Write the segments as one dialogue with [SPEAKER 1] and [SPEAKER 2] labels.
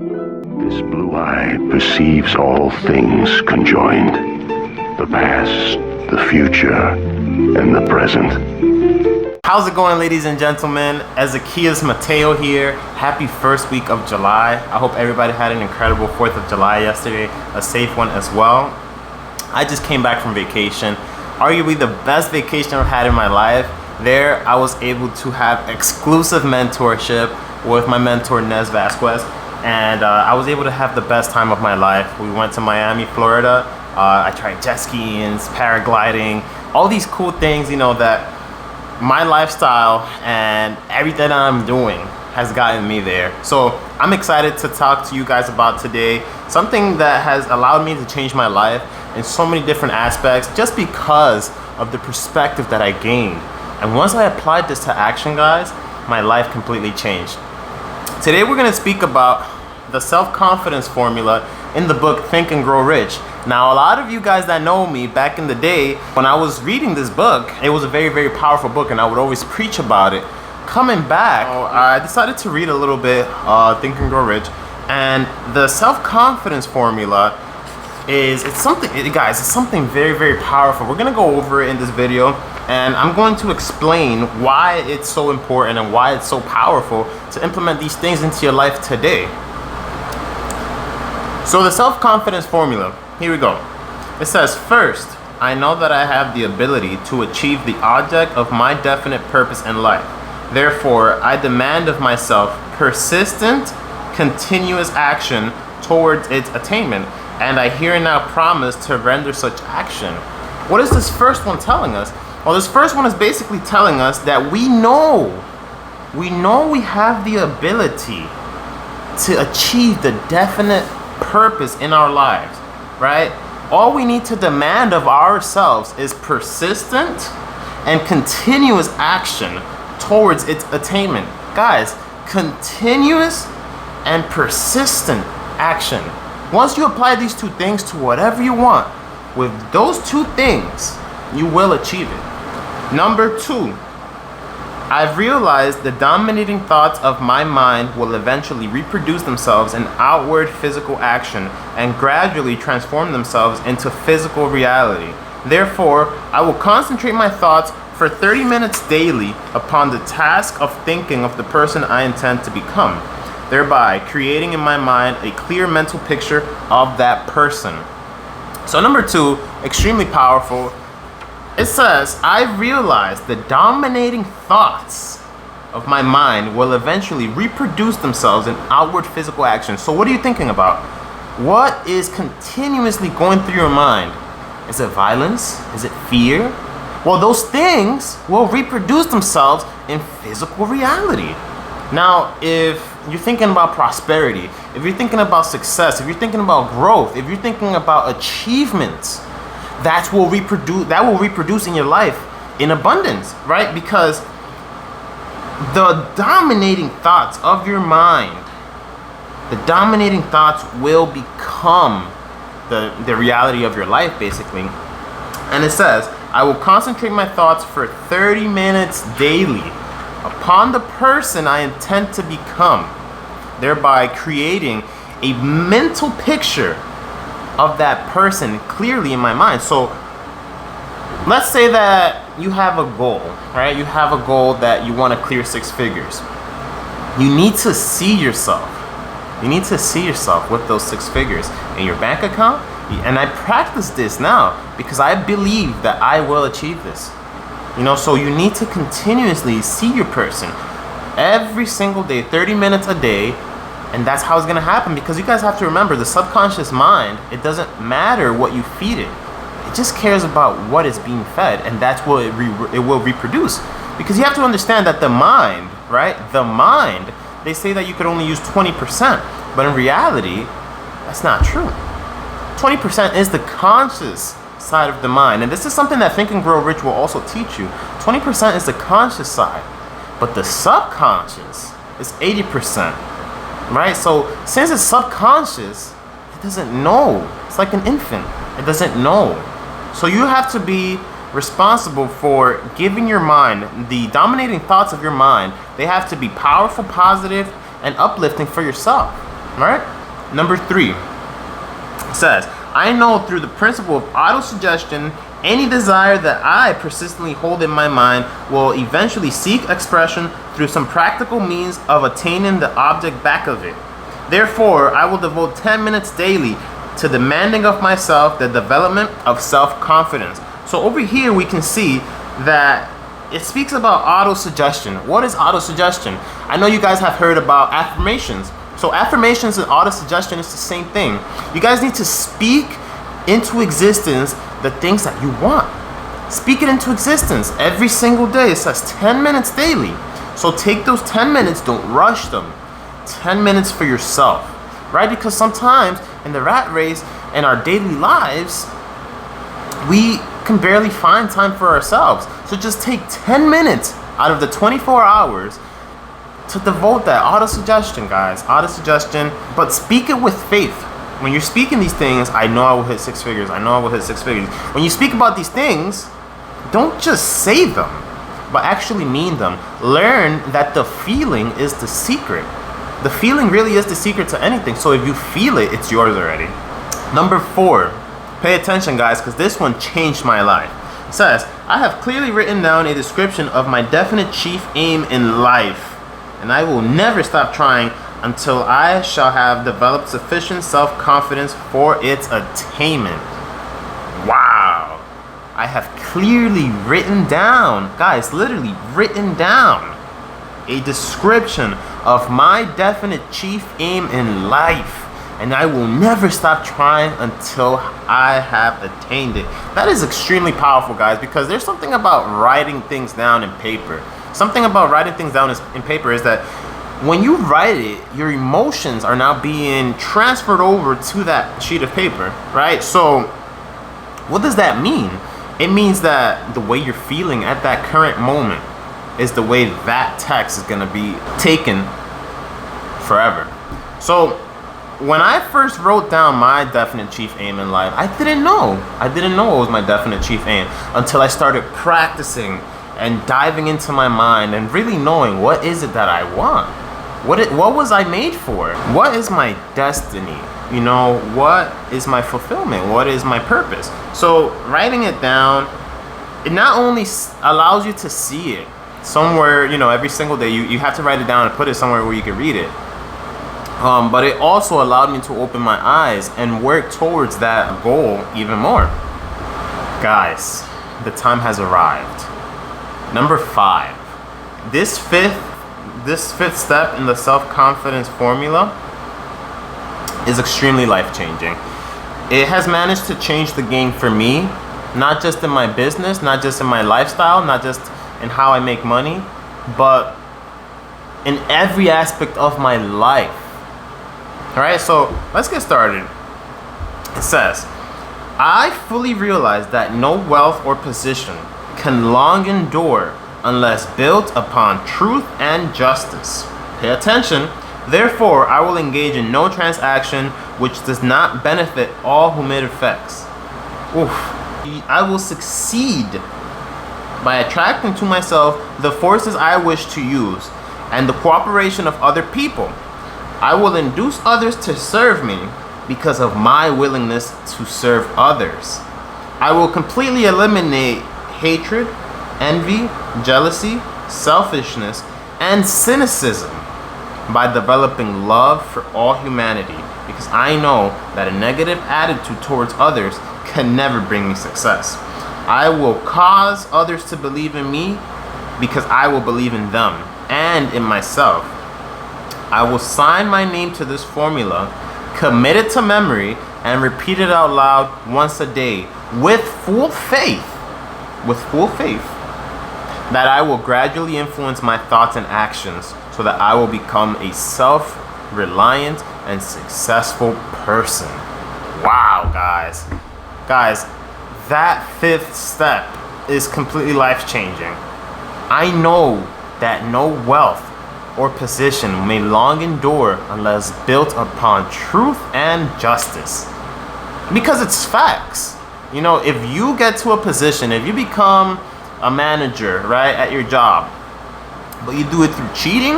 [SPEAKER 1] This blue eye perceives all things conjoined, the past, the future, and the present.
[SPEAKER 2] How's it going, ladies and gentlemen? Ezekias Mateo here. Happy first week of July. I hope everybody had an incredible 4th of July yesterday, a safe one as well. I just came back from vacation, arguably the best vacation I've had in my life. There, I was able to have exclusive mentorship with my mentor, Nez Vasquez, and I was able to have the best time of my life. We went to Miami, Florida. I tried jet skiing, paragliding, all these cool things, you know, that my lifestyle and everything that I'm doing has gotten me there. So I'm excited to talk to you guys about today, something that has allowed me to change my life in so many different aspects just because of the perspective that I gained. And once I applied this to action, guys, my life completely changed. Today we're going to speak about the self-confidence formula in the book Think and Grow Rich. Now, a lot of you guys that know me back in the day, when I was reading this book, it was a very, very powerful book and I would always preach about it. Coming back, I decided to read a little bit Think and Grow Rich, and the self-confidence formula it's something very, very powerful. We're gonna go over it in this video, and I'm going to explain why it's so important and why it's so powerful to implement these things into your life today. So the self-confidence formula, here we go. It says, first, I know that I have the ability to achieve the object of my definite purpose in life. Therefore, I demand of myself persistent, continuous action towards its attainment, and I here and now promise to render such action. What is this first one telling us? Well, this first one is basically telling us that we know we have the ability to achieve the definite purpose in our lives, right? All we need to demand of ourselves is persistent and continuous action towards its attainment. Guys, continuous and persistent action. Once you apply these two things to whatever you want, with those two things, you will achieve it. Number two, I've realized the dominating thoughts of my mind will eventually reproduce themselves in outward physical action and gradually transform themselves into physical reality. Therefore, I will concentrate my thoughts for 30 minutes daily upon the task of thinking of the person I intend to become, thereby creating in my mind a clear mental picture of that person. So number two, extremely powerful. It says, I realize the dominating thoughts of my mind will eventually reproduce themselves in outward physical action. So what are you thinking about? What is continuously going through your mind? Is it violence? Is it fear? Well, those things will reproduce themselves in physical reality. Now, if you're thinking about prosperity, if you're thinking about success, if you're thinking about growth, if you're thinking about achievements, that will reproduce in your life in abundance, right? Because the dominating thoughts of your mind, the dominating thoughts will become the reality of your life, basically. And it says, I will concentrate my thoughts for 30 minutes daily upon the person I intend to become, thereby creating a mental picture of that person clearly in my mind. So let's say that you have a goal, right? You have a goal that you want to clear 6 figures. You need to see yourself. You need to see yourself with those 6 figures in your bank account. And I practice this now because I believe that I will achieve this. You know, so you need to continuously see your person every single day, 30 minutes a day, and that's how it's going to happen. Because you guys have to remember, the subconscious mind, it doesn't matter what you feed it. It just cares about what is being fed, and that's what it will reproduce. Because you have to understand that the mind, right? The mind, they say that you could only use 20%, but in reality, that's not true. 20% is the conscious side of the mind, and this is something that Think and Grow Rich will also teach you. 20% is the conscious side, but the subconscious is 80%, right? So since it's subconscious, it doesn't know. It's like an infant. It doesn't know. So you have to be responsible for giving your mind, the dominating thoughts of your mind, they have to be powerful, positive, and uplifting for yourself. All right. Number 3 says, I know through the principle of autosuggestion, any desire that I persistently hold in my mind will eventually seek expression through some practical means of attaining the object back of it. Therefore, I will devote 10 minutes daily to demanding of myself the development of self-confidence. So over here we can see that it speaks about autosuggestion. What is autosuggestion? I know you guys have heard about affirmations. So affirmations and autosuggestion is the same thing. You guys need to speak into existence the things that you want. Speak it into existence every single day. It says 10 minutes daily. So take those 10 minutes, don't rush them. 10 minutes for yourself, right? Because sometimes in the rat race in our daily lives, we can barely find time for ourselves. So just take 10 minutes out of the 24 hours to devote that. Autosuggestion, guys, autosuggestion, but speak it with faith. When you're speaking these things, I know I will hit 6 figures. I know I will hit 6 figures. When you speak about these things, don't just say them, but actually mean them. Learn that the feeling is the secret. The feeling really is the secret to anything. So if you feel it, it's yours already. Number 4, pay attention, guys, because this one changed my life. It says, I have clearly written down a description of my definite chief aim in life, and I will never stop trying until I shall have developed sufficient self-confidence for its attainment. Wow. I have clearly written down, guys, literally written down a description of my definite chief aim in life, and I will never stop trying until I have attained it. That is extremely powerful, guys, because there's something about writing things down in paper. Something about writing things down in paper is that when you write it, your emotions are now being transferred over to that sheet of paper, right? So what does that mean? It means that the way you're feeling at that current moment is the way that text is going to be taken forever. So when I first wrote down my definite chief aim in life, I didn't know what was my definite chief aim until I started practicing and diving into my mind and really knowing, what is it that I want? What was I made for? What is my destiny? You know, what is my fulfillment? What is my purpose? So writing it down, it not only allows you to see it somewhere, you know, every single day. You have to write it down and put it somewhere where you can read it. But it also allowed me to open my eyes and work towards that goal even more. Guys, the time has arrived. Number 5. This fifth step in the self-confidence formula is extremely life-changing. It has managed to change the game for me, not just in my business, not just in my lifestyle, not just in how I make money, but in every aspect of my life. All right, so let's get started. It says, I fully realize that no wealth or position can long endure unless built upon truth and justice. Pay attention. Therefore, I will engage in no transaction which does not benefit all whom it affects. Oof. I will succeed by attracting to myself the forces I wish to use and the cooperation of other people. I will induce others to serve me because of my willingness to serve others. I will completely eliminate hatred, envy, jealousy, selfishness, and cynicism by developing love for all humanity, because I know that a negative attitude towards others can never bring me success. I will cause others to believe in me because I will believe in them and in myself. I will sign my name to this formula, commit it to memory, and repeat it out loud once a day with full faith that I will gradually influence my thoughts and actions so that I will become a self-reliant and successful person. Wow, guys. Guys, that 5th step is completely life-changing. I know that no wealth or position may long endure unless built upon truth and justice. Because it's facts. You know, if you get to a position, if you become a manager, right, at your job, but you do it through cheating,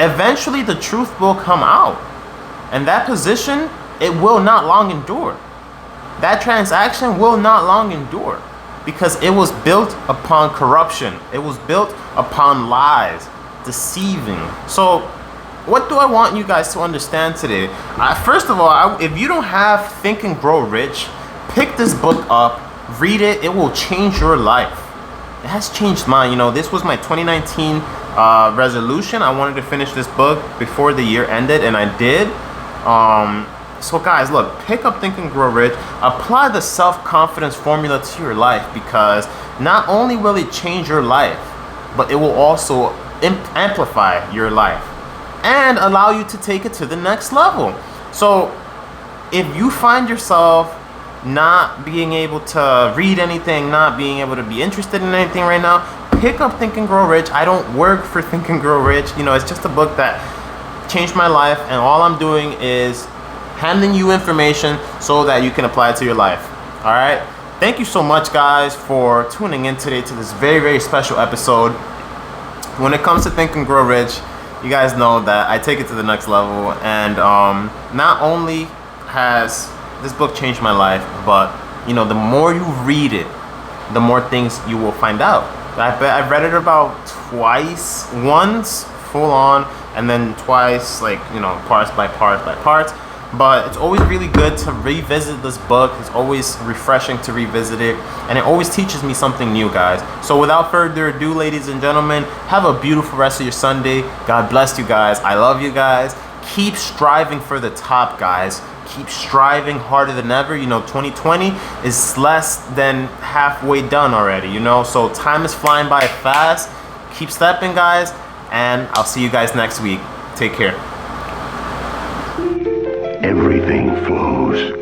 [SPEAKER 2] eventually the truth will come out. And that position, it will not long endure. That transaction will not long endure because it was built upon corruption. It was built upon lies, deceiving. So what do I want you guys to understand today? First of all, if you don't have Think and Grow Rich, pick this book up, read it. It will change your life. It has changed mine. You know, this was my 2019 resolution. I wanted to finish this book before the year ended, and I did. So guys, look, pick up Think and Grow Rich. Apply the self-confidence formula to your life, because not only will it change your life, but it will also amplify your life and allow you to take it to the next level. So if you find yourself not being able to read anything, not being able to be interested in anything right now, pick up Think and Grow Rich. I don't work for Think and Grow Rich. You know, it's just a book that changed my life, and all I'm doing is handing you information so that you can apply it to your life. All right? Thank you so much, guys, for tuning in today to this very, very special episode. When it comes to Think and Grow Rich, you guys know that I take it to the next level, and not only has this book changed my life, but you know, the more you read it, the more things you will find out. I've read it about twice, once full on, and then twice, like, you know, parts by parts. But it's always really good to revisit this book. It's always refreshing to revisit it, and it always teaches me something new, guys. So without further ado, ladies and gentlemen, have a beautiful rest of your Sunday. God bless you guys. I love you guys. Keep striving for the top, guys. Keep striving harder than ever. You know, 2020 is less than halfway done already, you know, so time is flying by fast. Keep stepping, guys, and I'll see you guys next week. Take care.
[SPEAKER 1] Everything flows,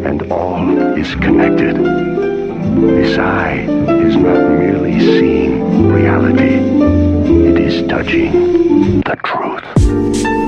[SPEAKER 1] and all is connected. This eye is not merely seeing reality, it is touching the truth.